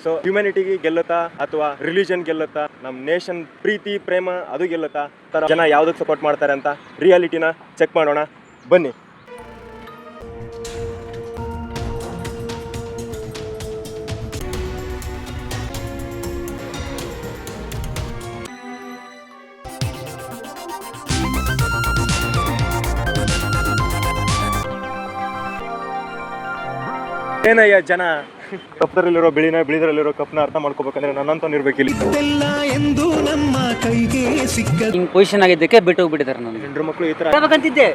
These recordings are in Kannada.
ಸೊ ಹ್ಯುಮ್ಯಾನಿಟಿಗೆ ಗೆಲ್ಲುತ್ತಾ ಅಥವಾ ರಿಲಿಜನ್ ಗೆಲ್ಲುತ್ತಾ, ನಮ್ಮ ನೇಷನ್ ಪ್ರೀತಿ ಪ್ರೇಮ ಅದು ಗೆಲ್ಲುತ್ತಾ, ತರ ಜನ ಯಾವ್ದಕ್ಕೆ ಸಪೋರ್ಟ್ ಮಾಡ್ತಾರೆ ಅಂತ ರಿಯಾಲಿಟಿನ ಚೆಕ್ ಮಾಡೋಣ ಬನ್ನಿ. ಏನಯ್ಯ ಜನ ಕಪ್ಪದಲ್ಲಿರೋ ಬಿಳಿನ ಬಿಳಿದ್ರಲ್ಲಿರೋ ಕಪ್ನ ಅರ್ಥ ಮಾಡ್ಕೋಬೇಕಂದ್ರೆ ನನ್ನಂತ ಇರ್ಬೇಕಿಲ್ಲ. ಎಂದು ನಮ್ಮ ಕೈಗೆ ಸಿಕ್ಕ ಹಿಂಗ್ ಪೊಸಿಷನ್ ಆಗಿದ್ದಕ್ಕೆ ಬಿಟ್ಟು ಹೋಗ್ಬಿಟ್ಟಿದ್ದಾರೆ ನಾನು. ಹೆಂಡ್ರು ಮಕ್ಕಳು ಈ ತರ ಹೇಳ್ಬೇಕಂತಿದ್ದೆ,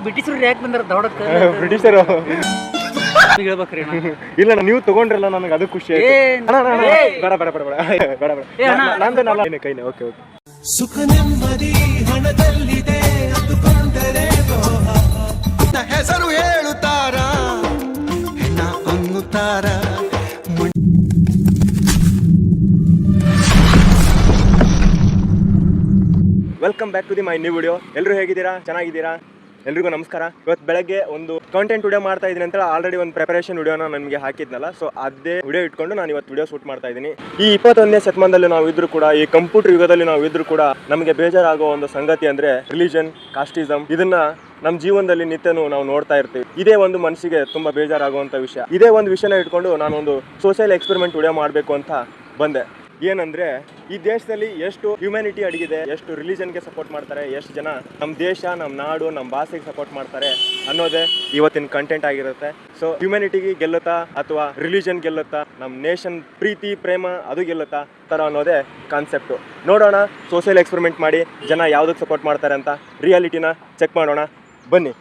ಬ್ರಿಟಿಷರು ಯಾಕೆ ಬಂದಾರ ದೌಡಕ್ಕೆ? ಬ್ರಿಟಿಷರು ಹೇಳ್ಬೇಕ್ರಿ ಇಲ್ಲ, ನೀವು ತಗೊಂಡ್ರಲ್ಲ, ನನಗೆ ಅದು ಖುಷಿ ಆಯ್ತು. ಬೇಡ ಬೇಡ ಬೇಡ ಬೇಡ ಬೇಡ ನಂದು ಕೈನೇ. Okay okay. ಸುಖ ನೆಮ್ಮದಿ ಹಣದಲ್ಲಿದೆ ಅಂದುಕೊಂಡರೆ ಹೆಸರು ಹೇಳುತ್ತಾರ ಹೆಣ್ಣ ಅನ್ನುತ್ತಾರ. Welcome back to the my new video. ಎಲ್ಲರೂ ಹೇಗಿದ್ದೀರಾ? ಚೆನ್ನಾಗಿದ್ದೀರಾ? ಎಲ್ರಿಗೂ ನಮಸ್ಕಾರ. ಇವತ್ತು ಬೆಳಗ್ಗೆ ಒಂದು ಕಾಂಟೆಂಟ್ ವಿಡಿಯೋ ಮಾಡ್ತಾ ಇದ್ದೀನಿ ಅಂತ ಆಲ್ರೆಡಿ ಒಂದು ಪ್ರಿಪರೇಷನ್ ವಿಡಿಯೋನ ನನಗೆ ಹಾಕಿದ್ನಲ್ಲ, ಸೊ ಅದೇ ವಿಡಿಯೋ ಇಟ್ಕೊಂಡು ನಾನು ಇವತ್ತು ವಿಡಿಯೋ ಶೂಟ್ ಮಾಡ್ತಾ ಇದ್ದೀನಿ. ಈ 21ನೇ ಶತಮಾನದಲ್ಲಿ ನಾವು ಇದ್ರೂ ಕೂಡ, ಈ ಕಂಪ್ಯೂಟರ್ ಯುಗದಲ್ಲಿ ನಾವು ಇದ್ರೂ ಕೂಡ ನಮಗೆ ಬೇಜಾರಾಗೋ ಒಂದು ಸಂಗತಿ ಅಂದ್ರೆ ರಿಲಿಜನ್, ಕಾಸ್ಟಿಸಮ್. ಇದನ್ನ ನಮ್ಮ ಜೀವನದಲ್ಲಿ ನಿತ್ಯನೂ ನಾವು ನೋಡ್ತಾ ಇರ್ತೀವಿ. ಇದೇ ಒಂದು ಮನಸ್ಸಿಗೆ ತುಂಬಾ ಬೇಜಾರಾಗುವಂಥ ವಿಷಯ. ಇದೇ ಒಂದು ವಿಷಯನ ಇಟ್ಕೊಂಡು ನಾನೊಂದು ಸೋಷಿಯಲ್ ಎಕ್ಸ್ಪೆರಿಮೆಂಟ್ ವಿಡಿಯೋ ಮಾಡಬೇಕು ಅಂತ ಬಂದೆ. ಏನಂದ್ರೆ, ಈ ದೇಶದಲ್ಲಿ ಎಷ್ಟು ಹ್ಯುಮ್ಯಾನಿಟಿ ಅಡಗಿದೆ, ಎಷ್ಟು ರಿಲಿಜನ್ಗೆ ಸಪೋರ್ಟ್ ಮಾಡ್ತಾರೆ, ಎಷ್ಟು ಜನ ನಮ್ಮ ದೇಶ, ನಮ್ಮ ನಾಡು, ನಮ್ಮ ಭಾಷೆಗೆ ಸಪೋರ್ಟ್ ಮಾಡ್ತಾರೆ ಅನ್ನೋದೇ ಇವತ್ತಿನ ಕಂಟೆಂಟ್ ಆಗಿರುತ್ತೆ. ಸೊ ಹ್ಯುಮ್ಯಾನಿಟಿಗೆ ಗೆಲ್ಲುತ್ತಾ ಅಥವಾ ರಿಲಿಜನ್ ಗೆಲ್ಲುತ್ತಾ, ನಮ್ಮ ನೇಷನ್ ಪ್ರೀತಿ ಪ್ರೇಮ ಅದು ಗೆಲ್ಲುತ್ತಾ ತರ ಅನ್ನೋದೇ ಕಾನ್ಸೆಪ್ಟು. ನೋಡೋಣ, ಸೋಷಿಯಲ್ ಎಕ್ಸ್ಪೆರಿಮೆಂಟ್ ಮಾಡಿ ಜನ ಯಾವುದಕ್ಕೆ ಸಪೋರ್ಟ್ ಮಾಡ್ತಾರೆ ಅಂತ ರಿಯಾಲಿಟಿನ ಚೆಕ್ ಮಾಡೋಣ ಬನ್ನಿ.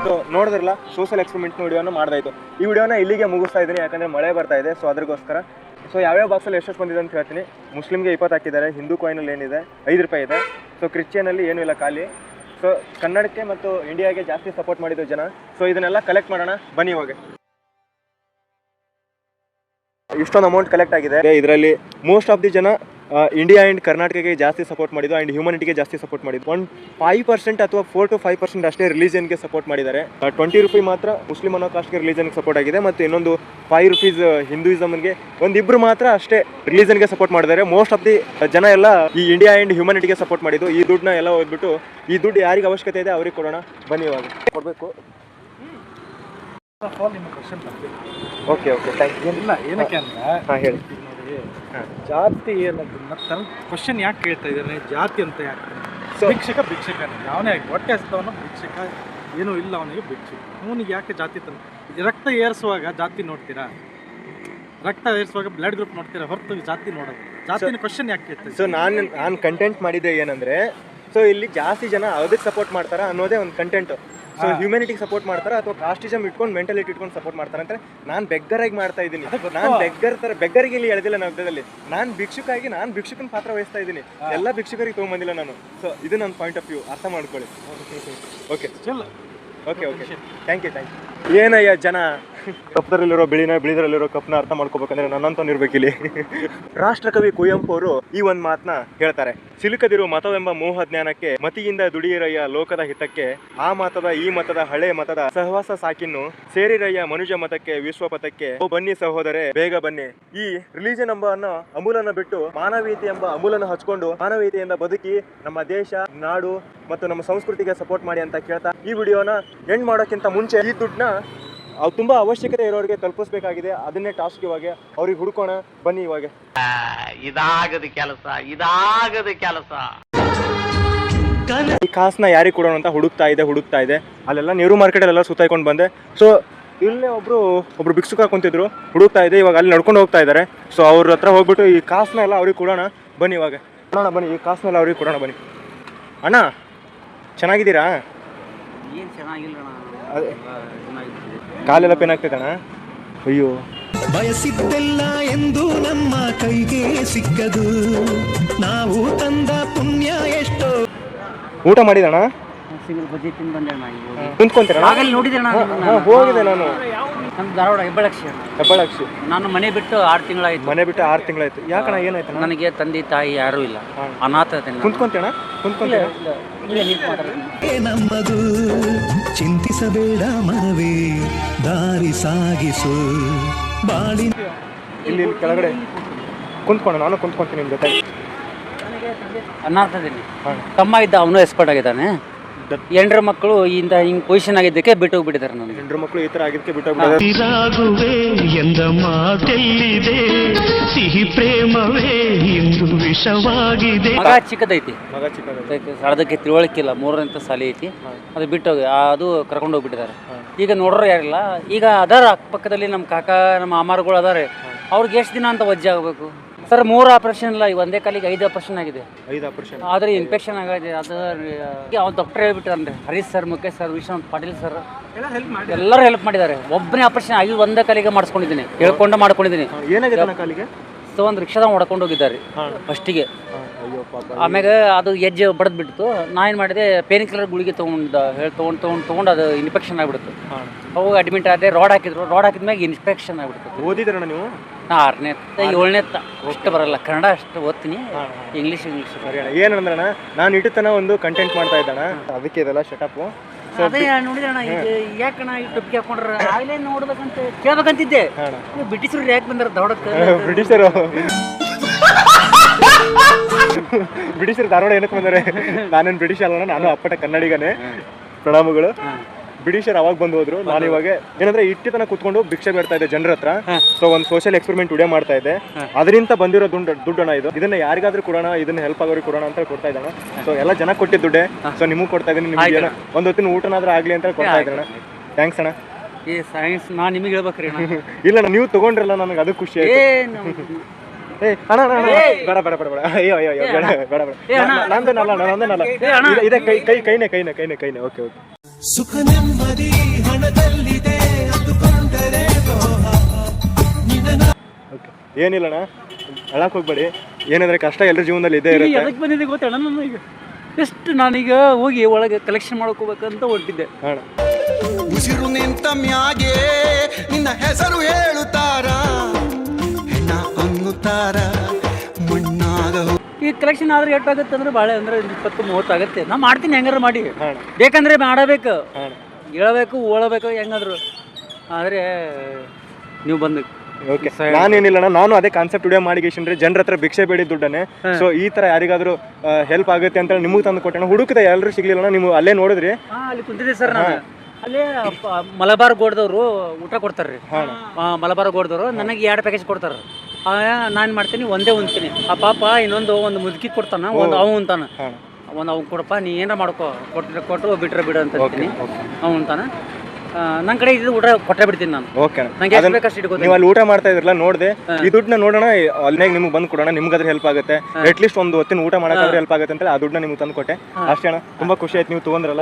ಸೊ ನೋಡಿದ್ರಲ್ಲ ಸೋಷಿಯಲ್ ಎಕ್ಸ್ಪೆರಿಮೆಂಟ್ ವಿಡಿಯೋನ ಮಾಡ್ದಾಯ್ತು. ಈ ವಿಡಿಯೋನ ಇಲ್ಲಿಗೆ ಮುಗಿಸ್ತಾ ಇದ್ದೀನಿ, ಯಾಕಂದರೆ ಮಳೆ ಬರ್ತಾ ಇದೆ. ಸೊ ಅದ್ರಗೋಸ್ಕರ ಸೊ ಯಾವ್ಯಾವ ಬಾಕ್ಸಲ್ಲಿ ಎಷ್ಟು ಬಂದಿದೆ ಅಂತ ಹೇಳ್ತೀನಿ. ಮುಸ್ಲಿಮ್ಗೆ 20 ಹಾಕಿದ್ದಾರೆ, ಹಿಂದೂ ಕಾಯಿನಲ್ಲಿ ಏನಿದೆ 5 ರೂಪಾಯಿ ಇದೆ. ಸೊ ಕ್ರಿಶ್ಚಿಯನಲ್ಲಿ ಏನೂ ಇಲ್ಲ, ಖಾಲಿ. ಸೊ ಕನ್ನಡಕ್ಕೆ ಮತ್ತು ಇಂಡಿಯಾಗೆ ಜಾಸ್ತಿ ಸಪೋರ್ಟ್ ಮಾಡಿದ್ದು ಜನ. ಸೊ ಇದನ್ನೆಲ್ಲ ಕಲೆಕ್ಟ್ ಮಾಡೋಣ ಬನ್ನಿ ಇವಾಗ. ಇಷ್ಟೊಂದು ಅಮೌಂಟ್ ಕಲೆಕ್ಟ್ ಆಗಿದೆ. ಇದರಲ್ಲಿ ಮೋಸ್ಟ್ ಆಫ್ ದಿ ಜನ ಇಂಡಿಯಾ ಆ್ಯಂಡ್ ಕರ್ನಾಟಕಕ್ಕೆ ಜಾಸ್ತಿ ಸಪೋರ್ಟ್ ಮಾಡಿದ್ದು ಆ್ಯಂಡ್ ಹ್ಯೂಮನಿಟಿಗೆ ಜಾಸ್ತಿ ಸಪೋರ್ಟ್ ಮಾಡಿದ್ದು. 5% ಅಥವಾ 4 to 5% ಅಷ್ಟೇ ರಿಲಿಜನ್ಗೆ ಸಪೋರ್ಟ್ ಮಾಡಿದ್ದಾರೆ. 20 ರೂಪಾಯಿ ಮಾತ್ರ ಮುಸ್ಲಿಮ್ ಅನ್ನೋ ಕಾಸ್ಟ್ಗೆ ರಿಲಿಜನ್ಗೆ ಸಪೋರ್ಟ್ ಆಗಿದೆ, ಮತ್ತು ಇನ್ನೊಂದು 5 ರೂಪೀಸ್ ಹಿಂದೂಯಿಸಮ್ಗೆ. ಒಂದಿಬ್ಬರು ಮಾತ್ರ ಅಷ್ಟೇ ರಿಲಿಜನ್ಗೆ ಸಪೋರ್ಟ್ ಮಾಡಿದ್ದಾರೆ. ಮೋಸ್ಟ್ ಆಫ್ ದಿ ಜನ ಎಲ್ಲ ಈ ಇಂಡಿಯಾ ಆ್ಯಂಡ್ ಹ್ಯೂಮನಿಟಿಗೆ ಸಪೋರ್ಟ್ ಮಾಡಿದ್ದು. ಈ ದುಡ್ಡನ್ನ ಎಲ್ಲ ಹೋಗ್ಬಿಟ್ಟು ಈ ದುಡ್ಡು ಯಾರಿಗೆ ಅವಶ್ಯಕತೆ ಇದೆ ಅವ್ರಿಗೆ ಕೊಡೋಣ ಬನ್ನಿ ಇವಾಗ. ಕೊಡಬೇಕು. Okay thank you. ಇಲ್ಲ ಏನಕ್ಕೆ ಅಂದ್ರೆ ಹಾಂ ಹೇಳಿ. ಜಾತಿ ಏನಂತ ಕ್ವಶನ್ ಯಾಕೆ ಕೇಳ್ತಾ ಇದ್ದಾರೆ, ಜಾತಿ ಅಂತ ಯಾಕೆ? ಭಿಕ್ಷಕ ಅವನೇ ಹೊಟ್ಟೆ ಹಸಿದವನು ಭಿಕ್ಷಕ, ಏನೂ ಇಲ್ಲ ಅವನಿಗೆ ಭಿಕ್ಷಕ. ಅವನಿಗೆ ಯಾಕೆ ಜಾತಿ ತಂದು ರಕ್ತ ಏರಿಸುವಾಗ ಜಾತಿ ನೋಡ್ತೀರಾ? ರಕ್ತ ಏರಿಸುವಾಗ ಬ್ಲಡ್ ಗ್ರೂಪ್ ನೋಡ್ತೀರಾ ಹೊರತು ಜಾತಿ ನೋಡೋದು. ಜಾತಿನ ಕ್ವಶನ್ ಯಾಕೆ ಕೇಳ್ತಾ? ಸೊ ನಾನು ಕಂಟೆಂಟ್ ಮಾಡಿದ್ದೆ ಏನಂದ್ರೆ, ಸೊ ಇಲ್ಲಿ ಜಾಸ್ತಿ ಜನ ಅದಕ್ಕೆ ಸಪೋರ್ಟ್ ಮಾಡ್ತಾರ ಅನ್ನೋದೇ ಒಂದು ಕಂಟೆಂಟ್. ಸೊ ಹ್ಯೂಮ್ಯಾನಿಟಿಗೆ ಸಪೋರ್ಟ್ ಮಾಡ್ತಾರೆ ಅಥವಾ ಕಾಸ್ಟಿಸಮ್ ಇಟ್ಕೊಂಡು ಮೆಂಟಾಲಿಟಿ ಇಟ್ಕೊಂಡು ಸಪೋರ್ಟ್ ಮಾಡ್ತಾರೆ ಅಂತ ನಾನು ಬೆಗ್ಗರಾಗಿ ಮಾಡ್ತಾ ಇದ್ದೀನಿ. ನಾನು ಬೆಗ್ಗರಿಗೆ ಇಲ್ಲಿ ಎಳೆದಿಲ್ಲ ನಗರದಲ್ಲಿ. ನಾನು ಭಿಕ್ಷುಕಾಗಿ ನಾನು ಭಿಕ್ಷುಕನ ಪಾತ್ರ ವಹಿಸ್ತಾ ಇದ್ದೀನಿ. ಎಲ್ಲ ಭಿಕ್ಷುಕರಿಗೆ ತೊಗೊಂಬಂದಿಲ್ಲ ನಾನು. ಸೊ ಇದು ನನ್ನ ಪಾಯಿಂಟ್ ಆಫ್ ವ್ಯೂ, ಅರ್ಥ ಮಾಡ್ಕೊಳ್ಳಿ. Okay thank you. ಏನಯ್ಯ ಜನ ಕಪ್ಪದಲ್ಲಿರೋ ಬಿಳಿದ್ರಲ್ಲಿರೋ ಕಪ್ನ ಅರ್ಥ ಮಾಡ್ಕೋಬೇಕಂದ್ರೆ ನನ್ನಂತವ್ನು ಇರ್ಬೇಕಿಲ್ಲಿ. ರಾಷ್ಟ್ರಕವಿ ಕುವೆಂಪು ಅವರು ಈ ಒಂದು ಮಾತನ್ನ ಹೇಳ್ತಾರೆ: ಸಿಲುಕದಿರು ಮತವೆಂಬ ಮೋಹ ಜ್ಞಾನಕ್ಕೆ, ಮತಿಯಿಂದ ದುಡಿಯಿರಯ್ಯ ಲೋಕದ ಹಿತಕ್ಕೆ, ಆ ಮತದ ಈ ಮತದ ಹಳೆ ಮತದ ಸಹವಾಸ ಸಾಕಿನ್ನು, ಸೇರಿರಯ್ಯ ಮನುಜ ಮತಕ್ಕೆ ವಿಶ್ವಪಥಕ್ಕೆ, ಓ ಬನ್ನಿ ಸಹೋದರೇ ಬೇಗ ಬನ್ನಿ. ಈ ರಿಲಿಜನ್ ಎಂಬ ಅಮೂಲನ ಬಿಟ್ಟು ಮಾನವೀಯತೆ ಎಂಬ ಅಮೂಲನ ಹಚ್ಕೊಂಡು ಮಾನವೀಯತೆಯಿಂದ ಬದುಕಿ ನಮ್ಮ ದೇಶ, ನಾಡು ಮತ್ತು ನಮ್ಮ ಸಂಸ್ಕೃತಿಗೆ ಸಪೋರ್ಟ್ ಮಾಡಿ ಅಂತ ಕೇಳ್ತಾ ಈ ವಿಡಿಯೋನ ಎಂಡ್ ಮಾಡೋಕ್ಕಿಂತ ಮುಂಚೆ ಈ ದುಡ್ಡನ್ನ ಅವ್ರು ತುಂಬ ಅವಶ್ಯಕತೆ ಇರೋರಿಗೆ ತಲುಪಿಸ್ಬೇಕಾಗಿದೆ. ಅದನ್ನೇ ಟಾಸ್ಕ್ ಇವಾಗ ಅವ್ರಿಗೆ ಹುಡ್ಕೋಣ ಬನ್ನಿ ಇವಾಗ. ಇದಾಗದ ಕೆಲಸ ಈ ಕಾಸನ್ನ ಯಾರಿಗೆ ಕೊಡೋಣ ಅಂತ ಹುಡುಕ್ತಾ ಇದೆ. ಅಲ್ಲೆಲ್ಲ ನೆಹರು ಮಾರ್ಕೆಟಲ್ಲೆಲ್ಲ ಸುತ್ತಾಯ್ಕೊಂಡು ಬಂದೆ. ಸೊ ಇಲ್ಲೇ ಒಬ್ರು ಭಿಕ್ಷುಕ ಕುಂತಿದ್ರು, ಹುಡುಕ್ತಾ ಇದೆ. ಇವಾಗ ಅಲ್ಲಿ ನಡ್ಕೊಂಡು ಹೋಗ್ತಾ ಇದ್ದಾರೆ. ಸೊ ಅವ್ರ ಹತ್ರ ಹೋಗ್ಬಿಟ್ಟು ಈ ಕಾಸನ್ನ ಎಲ್ಲ ಅವ್ರಿಗೆ ಕೊಡೋಣ ಬನ್ನಿ ಇವಾಗ. ಬನ್ನಿ ಈ ಕಾಸನ್ನೆಲ್ಲ ಅವ್ರಿಗೆ ಕೊಡೋಣ ಬನ್ನಿ. ಅಣ್ಣ ಚೆನ್ನಾಗಿದ್ದೀರಾ? ಏನು ಚೆನ್ನಾಗಿಲ್ಲ ಅದೇ ಕಾಲೆಲ್ಲ ಪೇನ್ ಆಗ್ತೈತಣ್ಣ. ಅಯ್ಯೋ, ಬಯಸಿದ್ದೆಲ್ಲ ಎಂದು ನಮ್ಮ ಕೈಗೆ ಸಿಕ್ಕದು, ನಾವು ತಂದ ಪುಣ್ಯ ಎಷ್ಟೋ. ಊಟ ಮಾಡಿದಣ್ಣ? ಸಿಂಗಲ್ ಬಜ್ಜಿ ತಿಂದು ಬಂದೆ ಕುಂತ್ಕೊಂತೀರ? ನೋಡಿದೆ ಹೋಗಿದೆ ನಾನು. ನಮ್ಮ ಧಾರವಾಡ ಹೆಬ್ಬಳಕ್ಷಿ. ನಾನು ಮನೆ ಬಿಟ್ಟು 6 ತಿಂಗಳಾಯ್ತು. ಯಾಕಣ್ಣ ಏನಾಯ್ತು? ನನಗೆ ತಂದೆ ತಾಯಿ ಯಾರೂ ಇಲ್ಲ, ಅನಾಥ. ಕುಂತ್ಕೊಂತೀಣ? ನಮ್ಮದು ಚಿಂತಿಸಬೇಡ ಮನವೇ, ದಾರಿ ಸಾಗಿಸು ಬಾಳಿ. ಇಲ್ಲಿ ಕೆಳಗಡೆ ಕುಂತ್ಕೊಂಡು ನಾನು ಕುಂತ್ಕೊಂತೀನಿ ನಿಮ್ಮ ಜೊತೆ. ಅನಾಥದೀನಿ. ತಮ್ಮ ಇದ್ದ ಅವನು ಎಕ್ಸ್ಪರ್ಟ್ ಆಗಿದ್ದಾನೆ. 8 ಮಕ್ಕಳು ಹಿಂಗೆ ಪೊಸಿಷನ್ ಆಗಿದ್ದಕ್ಕೆ ಬಿಟ್ಟು ಹೋಗ್ಬಿಟ್ಟಿದ್ದಾರೆ. ನನಗೆ 8 ಮಕ್ಕಳು ಈ ಥರ ಆಗಿದ್ದಕ್ಕೆ ಬಿಟ್ಟು ರಾಗುವೆ ಎಂದ ಮಾತೆಲ್ಲಿದೆ, ಸಿಹಿ ಪ್ರೇಮವೇ ಇಂದು ವಿಷವಾಗಿದೆ. ಮಗ ಚಿಕ್ಕದೈತಿ, ಮಗ ಚಿಕ್ಕದೈತಿ, ಅದಕ್ಕೆ ತಿಳುವಳಿಕೆ ಇಲ್ಲ. 3ನೇ ಶಾಲೆ ಐತಿ, ಅದು ಬಿಟ್ಟು ಅದು ಕರ್ಕೊಂಡು ಹೋಗ್ಬಿಟ್ಟಿದ್ದಾರೆ. ಈಗ ನೋಡ್ರು ಯಾರಿಲ್ಲ. ಈಗ ಅದಾರ ಅಕ್ಕಪಕ್ಕದಲ್ಲಿ ನಮ್ಮ ಕಾಕ, ನಮ್ಮ ಅಮ್ಮಾರುಗಳು ಅದಾರೆ. ಅವ್ರಿಗೆ ಎಷ್ಟು ದಿನ ಅಂತ ವಜ್ಜೆ ಆಗಬೇಕು ಸರ್? 3 ಆಪರೇಷನ್ ಇಲ್ಲ, ಒಂದೇ ಕಾಲಿಗೆ 5 ಆಪರೇಷನ್ ಆಗಿದೆ. 5 ಆಪರೇಷನ್ ಆದರೆ ಇನ್ಫೆಕ್ಷನ್ ಆಗಿದೆ. ಅದು ಅವ್ನು ಡಾಕ್ಟರ್ ಹೇಳ್ಬಿಟ್ಟಾರೆ, Harish sir, Mukesh sir, Vishwanath Patil sir ಎಲ್ಲರೂ ಹೆಲ್ಪ್ ಮಾಡಿದ್ದಾರೆ. ಒಬ್ಬನೇ ಆಪರೇಷನ್ ಆಗಿ ಒಂದೇ ಕಾಲಿಗೆ ಮಾಡಿಸ್ಕೊಂಡಿದ್ದೀನಿ, ಹೇಳ್ಕೊಂಡು ಮಾಡ್ಕೊಂಡಿದ್ದೀನಿ. ಏನಾಗಿದೆ ಕಾಲಿಗೆ? ಸೊ ಒಂದು ರಿಕ್ಷಾದಾಗ ಹೊಡ್ಕೊಂಡು ಹೋಗಿದ್ದಾರೆ ಫಸ್ಟಿಗೆ. ಆಮ್ಯಾಗ ಅದು ಎಜ್ಜೆ ಬಡ್ದು ಬಿಡ್ತು. ನಾ ಏನು ಮಾಡಿದೆ, ಪೇನ್ ಕಿಲ್ಲರ್ ಗುಳಿಗೆ ತೊಗೊಂಡು ಅದು ಇನ್ಫೆಕ್ಷನ್ ಆಗಿಬಿಡ್ತು. ಅವಾಗ ಅಡ್ಮಿಟ್ ಆದೆ. ರಾಡ್ ಹಾಕಿದ್ಮ್ಯಾಗ ಇನ್ಫೆಕ್ಷನ್ ಆಗಿಬಿಡ್ತು. ಓದಿದ್ರಣ್ಣ ನೀವು? ನಾ 6ನೇ 7ನೇ ಅಷ್ಟು ಬರಲ್ಲ, ಕನ್ನಡ ಅಷ್ಟು ಓದ್ತೀನಿ, ಇಂಗ್ಲೀಷ್. ಸರಿ ಅಣ್ಣ. ಏನಂದ್ರಣ್ಣ, ನಾನು ಇಟ್ಟತನ ಒಂದು ಕಂಟೆಂಟ್ ಮಾಡ್ತಾ ಇದ್ದಣ್ಣ, ಅದಕ್ಕೆ ಇದೆಲ್ಲ ಶಟಪ್. ಅದೇ ನೋಡಿದಣ್ಣ, ಈಗ ಯಾಕಣ್ಣ ಈ ಟೊಪ್ಪಿಗೆ ಹಾಕೊಂಡ್ರ ಆಗ್ಲೇ ನೋಡ್ಬೇಕಂತ ಕೇಳ್ಬೇಕಂತಿದ್ದೆ. ಬ್ರಿಟಿಷರು ಯಾಕೆ ಬಂದಾರ ಧಾರವಾಡಕ್ಕೆ? ಬ್ರಿಟಿಷರು ಧಾರವಾಡ ಏನಕ್ಕೆ ಬಂದರೆ? ನಾನೇನು ಬ್ರಿಟಿಷ್ ಅಲ್ಲ, ನಾನು ಅಪ್ಪಟ ಕನ್ನಡಿಗನೇ. ಪ್ರಣಾಮಗಳು. ಬ್ರಿಟಿಷರ್ ಅವಾಗ ಬಂದು ಹೋದ್ರು. ನಾನು ಇವಾಗ ಏನಂದ್ರೆ ಇಟ್ಟಿತನ ಕುತ್ಕೊಂಡು ಭಿಕ್ಷೆ ಬೇಡ್ತಾ ಇದ್ದೆ ಜನರ ಹತ್ರ. ಸೊ ಒಂದು ಸೋಷಿಯಲ್ ಎಕ್ಸ್ಪೆರಿಮೆಂಟ್ ವಿಡಿಯೋ ಮಾಡ್ತಾ ಇದ್ದೆ. ಅದರಿಂದ ಬಂದಿರೋ ದುಡ್ಡಣ್ಣ ಇದು. ಇದನ್ನ ಯಾರಿಗಾದ್ರೂ ಕೊಡೋಣ, ಇದನ್ನ ಹೆಲ್ಪ್ ಆಗೋರಿಗೆ ಕೊಡೋಣ ಅಂತ ಕೊಡ್ತಾ ಇದ್ದಾನೆ. ಸೊ ಎಲ್ಲ ಜನ ಕೊಟ್ಟಿದ್ದ ದುಡ್ಡೆ. ಸೊ ನಿಮಗೆ ಕೊಡ್ತಾ ಇದ್ದೀನಿ. ನಿಮ್ಗೆ ಒಂದು ಹೊತ್ತಿನ ಊಟನಾದ್ರೂ ಆಗ್ಲಿ ಅಂತ ಕೊಡ್ತಾ ಇದ್ದಣ್ಣ. ಥ್ಯಾಂಕ್ಸ್ ಅಣ್ಣ. ಸೈನ್ಸ್ ನಾನು ನಿಮಗೆ ಹೇಳ್ಬೇಕ್ರಿ. ಇಲ್ಲ ನೀವು ತಗೊಂಡ್ರಲ್ಲ, ನನಗೆ ಅದು ಖುಷಿ ಆಯ್ತು. ಅಣ್ಣ ಬೇಡ ಬೇಡ ಬೇಡ ಬೇಡ. ಅಯ್ಯೋ ಅಯ್ಯೋ ಬೇಡ ಬೇಡ ಬೇಡ. ನಂದೇನಲ್ಲ ಇದೆ. ಕೈನೇ. ಓಕೆ. ಸುಖ ನೆಮ್ಮದಿ ಹಣದಲ್ಲಿದೆ ಅಂದುಕೊಂಡರೆ ಏನಿಲ್ಲಣ್ಣ, ಅಳಕ್ಕೆ ಹೋಗ್ಬೇಡಿ. ಏನಂದ್ರೆ ಕಷ್ಟ ಎಲ್ಲರ ಜೀವನದಲ್ಲಿ ಇದೇ ಇಲ್ಲಿ ಇರುತ್ತೆ. ಎದಕ್ಕೆ ಬಂದಿದೆ ಗೊತ್ತಣ್ಣ ನನಗೆ, ಜಸ್ಟ್ ನಾನೀಗ ಹೋಗಿ ಒಳಗೆ ಕಲೆಕ್ಷನ್ ಮಾಡ್ಕೋಬೇಕಂತ ಹೊರಟಿದ್ದೆ. ಅಣ್ಣ ಉಸಿರು ನಿಂತ ಮ್ಯಾಗೆ ನಿನ್ನ ಹೆಸರು ಹೇಳುತ್ತಾರ, ಹೆಣ್ಣ ಅನ್ನುತ್ತಾರ, ಮಣ್ಣಾಗ ಈ ಕಲೆಕ್ಷನ್ ಆದ್ರೆ ಎಷ್ಟಾಗುತ್ತೆ ಅಂದ್ರೆ ಭಾಳ ಅಂದ್ರೆ 20-30 ಆಗುತ್ತೆ. ನಾ ಮಾಡ್ತೀನಿ ಹೆಂಗಾರು ಮಾಡಿ, ಅಣ್ಣ ಬೇಕಂದ್ರೆ ಮಾಡಬೇಕು, ಅಣ್ಣ ಹೇಳಬೇಕು ಓಳಬೇಕು ಹೆಂಗಾದ್ರು. ಆದರೆ ನೀವು ಬಂದು ಓಕೆ, ನಾನೇನಿಲ್ಲಣ್ಣ, ನಾನು ಅದೇ ಕಾನ್ಸೆಪ್ಟ್ ವಿಡಿಯೋ ಮಾಡಿಗೇಶನ್ರಿ ಜನರ ಹತ್ರ ಭಿಕ್ಷೆ ಬೇಡಿ ದುಡ್ಡನ್ನೇ. ಸೊ ಈ ತರ ಯಾರಿಗಾದ್ರೂ ಹೆಲ್ಪ್ ಆಗುತ್ತೆ ಅಂತ ನಿಮಗೆ ತಂದು ಕೊಟ್ಟಣ. ಹುಡುಕದ ಎಲ್ಲರೂ ಸಿಗ್ಲಿಲ್ಲ, ನೀವು ಅಲ್ಲೇ ನೋಡಿದ್ರಿ. ಅಲ್ಲಿ ಕುಂತಿದ್ದೆ ಸರ್ ನಾನು. ಅಲ್ಲೇ ಮಲಬಾರ್ ಗೋಡ್ದವರು ಊಟ ಕೊಡ್ತಾರೆ ರೀ. ಮಲಬಾರ್ ಗೋಡ್ದವರು ನನಗೆ 2 ಪ್ಯಾಕೇಜ್ ಕೊಡ್ತಾರೆ. ನಾನು ಮಾಡ್ತೀನಿ, ಒಂದೇ ಉಣ್ತೀನಿ. ಆ ಪಾಪ ಇನ್ನೊಂದು ಮುದುಕಿ ಕೊಡ್ತಾನ, ಒಂದು ಅವು ಉಣ್ತಾನ. ಒಂದು ಅವ್ನು ಕೊಡಪ್ಪ, ನೀ ಏನಾರ ಮಾಡ್ಕೋ, ಕೊಟ್ಟರೆ ಬಿಟ್ರೆ ಬಿಡು ಅಂತ ಹೇಳ್ತೀನಿ. ಅವ್ನು ಉಣ್ತಾನ. ನನ್ನ ಕಡೆ ಇದು ಊಟ ಕೊಟ್ಟೆ ಬಿಡ್ತೀನಿ ನಾನು. ಓಕೆ, ನಂಗೆ ಎಷ್ಟು ಬೇಕಷ್ಟು ಇಟ್ಕೋತೀನಿ. ನೀವು ಅಲ್ಲಿ ಊಟ ಮಾಡ್ತಾ ಇದ್ರಲ್ಲ ನೋಡಿದೆ, ಈ ದುಡ್ಡನ್ನ ನೋಡೋಣ, ಅಲ್ಲಿನಾಗ ನಿಮ್ಗೆ ಬಂದು ಕೊಡೋಣ, ನಿಮ್ಗಾದ್ರೆ ಹೆಲ್ಪ್ ಆಗುತ್ತೆ. ಅಟ್ಲೀಸ್ಟ್ ಒಂದು ಹೊತ್ತಿನ ಊಟ ಮಾಡೋಕ್ಕಾದ್ರೆ ಹೆಲ್ಪ್ ಆಗುತ್ತೆ ಅಂತ ಆ ದುಡ್ಡನ್ನ ನಿಮ್ಗೆ ತಂದು ಕೊಟ್ಟೆ ಅಷ್ಟೇ ಅಣ್ಣ. ತುಂಬಾ ಖುಷಿ ಆಯ್ತು ನೀವು ತೊಗೊಂಡ್ರಲ್ಲ.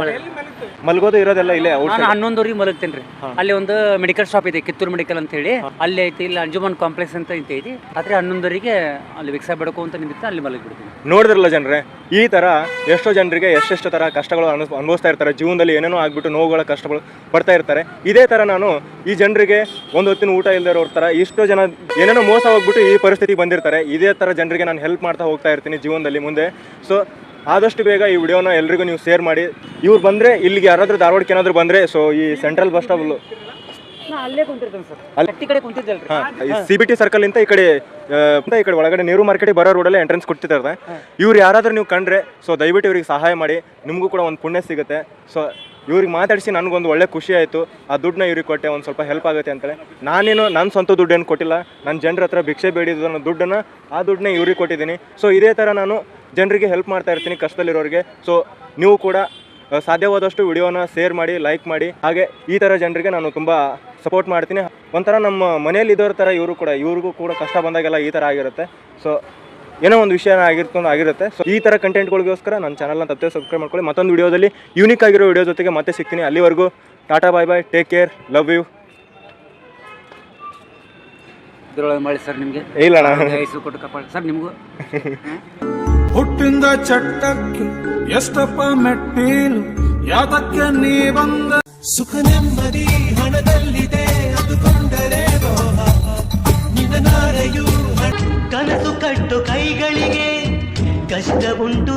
ಮಲ್ಗೋದು ಇರೋದೆಲ್ಲ ಇಲ್ಲೇ. ನಾನು 11 ಮಲಗ್ತೇನೆ ರೀ. ಅಲ್ಲಿ ಒಂದು ಮೆಡಿಕಲ್ ಶಾಪ್ ಇದೆ, ಕಿತ್ತೂರು ಮೆಡಿಕಲ್ ಅಂತ ಹೇಳಿ, ಅಲ್ಲಿ ಐತಿ. ಇಲ್ಲಿ ಅಂಜುಮನ್ ಕಾಂಪ್ಲೆಕ್ಸ್ ಅಂತ ಐತಿ. ರಾತ್ರಿ 11 ಅಲ್ಲಿ ಭಿಕ್ಷಾ ಬೇಡಕು ಅಂತ ನಿಂತಿತ್ತು, ಅಲ್ಲಿ ಮಲಗಿಬಿಡ್ತೀನಿ. ನೋಡಿದ್ರಲ್ಲ ಜನರೇ, ಈ ತರ ಎಷ್ಟೋ ಜನರಿಗೆ ಎಷ್ಟೆಷ್ಟು ತರ ಕಷ್ಟಗಳು ಅನುಭವಿಸ್ತಾ ಇರ್ತಾರೆ ಜೀವನದಲ್ಲಿ. ಏನೇನೋ ಆಗ್ಬಿಟ್ಟು ನೋವುಗಳ ಕಷ್ಟಗಳು ಪಡ್ತಾ ಇರ್ತಾರೆ. ಇದೇ ತರ ನಾನು ಈ ಜನರಿಗೆ ಒಂದು ಹೊತ್ತಿನ ಊಟ ಇಲ್ಲದೆ ಇರೋರ ತರ ಎಷ್ಟೋ ಜನ ಏನೇನೋ ಮೋಸ ಹೋಗ್ಬಿಟ್ಟು ಈ ಪರಿಸ್ಥಿತಿಗೆ ಬಂದಿರ್ತಾರೆ. ಇದೇ ತರ ಜನರಿಗೆ ನಾನು ಹೆಲ್ಪ್ ಮಾಡ್ತಾ ಹೋಗ್ತಾ ಇರ್ತೀನಿ ಜೀವನದಲ್ಲಿ ಮುಂದೆ. ಸೊ ಆದಷ್ಟು ಬೇಗ ಈ ವಿಡಿಯೋನ ಎಲ್ರಿಗೂ ನೀವು ಶೇರ್ ಮಾಡಿ. ಇವ್ರು ಬಂದರೆ ಇಲ್ಲಿಗೆ ಯಾರಾದರೂ ಧಾರವಾಡಕ್ಕೆ ಏನಾದರೂ ಬಂದರೆ, ಸೊ ಈ ಸೆಂಟ್ರಲ್ ಬಸ್ ಸ್ಟಾಪ್ ಅಲ್ಲೇ ಕುಂತಿರ್ತೇನೆ ಸರ್, ಅಲ್ಲಿ ಕಡೆ ಕುಂತಿದ್ದಲ್ರಿ. CBT ಸರ್ಕಲ್ ಇಂದ ಈ ಕಡೆ ಒಳಗಡೆ ನೆಹರು ಮಾರ್ಕೆಟಿಗೆ ಬರೋ ರೋಡಲ್ಲೇ ಎಂಟ್ರೆನ್ಸ್ ಕೊಡ್ತಿದ್ದಾರೆ. ಇವ್ರು ಯಾರಾದರೂ ನೀವು ಕಂಡ್ರೆ ಸೊ ದಯವಿಟ್ಟು ಇವ್ರಿಗೆ ಸಹಾಯ ಮಾಡಿ, ನಿಮಗೂ ಕೂಡ ಒಂದು ಪುಣ್ಯ ಸಿಗುತ್ತೆ. ಸೊ ಇವ್ರಿಗೆ ಮಾತಾಡಿಸಿ ನನಗೊಂದು ಒಳ್ಳೆ ಖುಷಿ ಆಯಿತು. ಆ ದುಡ್ಡನ್ನ ಇವ್ರಿಗೆ ಕೊಟ್ಟೆ, ಒಂದು ಸ್ವಲ್ಪ ಹೆಲ್ಪ್ ಆಗುತ್ತೆ ಅಂತೇಳಿ. ನಾನೇನು ನನ್ನ ಸ್ವಂತ ದುಡ್ಡೇನು ಕೊಟ್ಟಿಲ್ಲ, ನನ್ನ ಜನರ ಹತ್ರ ಭಿಕ್ಷೆ ಬೇಡಿದ್ದು ದುಡ್ಡನ್ನು ಆ ದುಡ್ಡನ್ನೇ ಇವ್ರಿಗೆ ಕೊಟ್ಟಿದ್ದೀನಿ. ಸೊ ಇದೇ ಥರ ನಾನು ಜನರಿಗೆ ಹೆಲ್ಪ್ ಮಾಡ್ತಾ ಇರ್ತೀನಿ, ಕಷ್ಟದಲ್ಲಿರೋರಿಗೆ. ಸೊ ನೀವು ಕೂಡ ಸಾಧ್ಯವಾದಷ್ಟು ವಿಡಿಯೋನ ಶೇರ್ ಮಾಡಿ, ಲೈಕ್ ಮಾಡಿ. ಹಾಗೆ ಈ ಥರ ಜನರಿಗೆ ನಾನು ತುಂಬ ಸಪೋರ್ಟ್ ಮಾಡ್ತೀನಿ. ಒಂಥರ ನಮ್ಮ ಮನೆಯಲ್ಲಿ ಇದ್ದವ್ರ ಥರ ಇವ್ರಿಗೂ ಕೂಡ ಕಷ್ಟ ಬಂದಾಗೆಲ್ಲ ಈ ಥರ ಆಗಿರುತ್ತೆ. ಸೊ ಏನೋ ಒಂದು ವಿಷಯ ಆಗಿರುತ್ತೆ. ಸೊ ಈ ಥರ ಕಂಟೆಂಟ್ಗಳಿಗೋಸ್ಕರ ನನ್ನ ಚಾನಲ್ನ ತಪ್ಪದೆ ಸಬ್ಸ್ಕ್ರೈಬ್ ಮಾಡ್ಕೊಳ್ಳಿ. ಮತ್ತೊಂದು ವಿಡಿಯೋದಲ್ಲಿ ಯೂನಿಕ್ ಆಗಿರೋ ವಿಡಿಯೋ ಜೊತೆಗೆ ಮತ್ತೆ ಸಿಗ್ತೀನಿ. ಅಲ್ಲಿವರೆಗೂ ಟಾಟಾ, ಬಾಯ್ ಬಾಯ್, ಟೇಕ್ ಕೇರ್, ಲವ್ ಯು. ಇದ್ರೊಳಗೆ ಮಾಡಿ ಸರ್ ನಿಮಗೆ ಇಲ್ಲ ಐಸು ಕೊಟ್ಟು ಕಾಪಾಡಿ ಸರ್ ನಿಮಗೂ. ಹುಟ್ಟಿಂದ ಚಟ್ಟಕ್ಕೆ ಎಷ್ಟಪ್ಪ ಮೆಟ್ಟೀಲು, ಯಾತಕ್ಕೆ ನೀ ಬಂದ ಸುಖ ನೆಮ್ಮದಿ ಹಣದಲ್ಲಿದೆ ಅಂದುಕೊಂಡರೆ ನಿನ್ನ ನಾಳೆಯೂ ಕನಸು ಕಟ್ಟು ಕೈಗಳಿಗೆ ಕಷ್ಟ ಉಂಟು